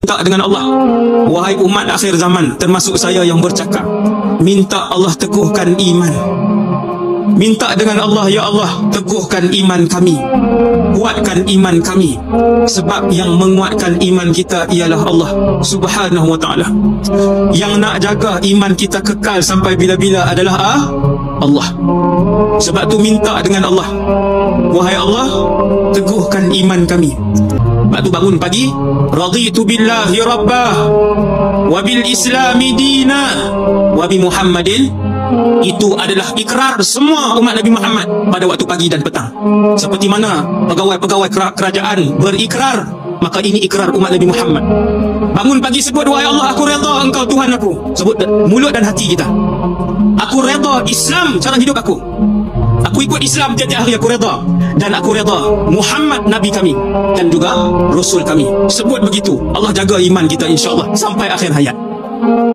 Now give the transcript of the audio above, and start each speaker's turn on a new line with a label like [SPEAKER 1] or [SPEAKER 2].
[SPEAKER 1] minta dengan Allah, wahai umat akhir zaman, termasuk saya yang bercakap, minta Allah teguhkan iman. Minta dengan Allah, ya Allah, teguhkan iman kami, kuatkan iman kami. Sebab yang menguatkan iman kita ialah Allah Subhanahu wa ta'ala. Yang nak jaga iman kita kekal sampai bila-bila adalah Allah. Sebab tu minta dengan Allah, wahai Allah, teguhkan iman kami. Sebab tu bangun pagi, raditu billahi rabbah wa bil islami dina wa bi Muhammadin. Itu adalah ikrar semua umat Nabi Muhammad pada waktu pagi dan petang. Seperti mana pegawai-pegawai kerajaan berikrar, maka ini ikrar umat Nabi Muhammad. Bangun pagi sebut, wahai Allah, aku redha Engkau Tuhan aku. Sebut mulut dan hati kita. Aku redha Islam cara hidup aku. Aku ikut Islam tiap-tiap hari, aku redha. Dan aku redha Muhammad Nabi kami dan juga Rasul kami. Sebut begitu, Allah jaga iman kita insya-Allah sampai akhir hayat.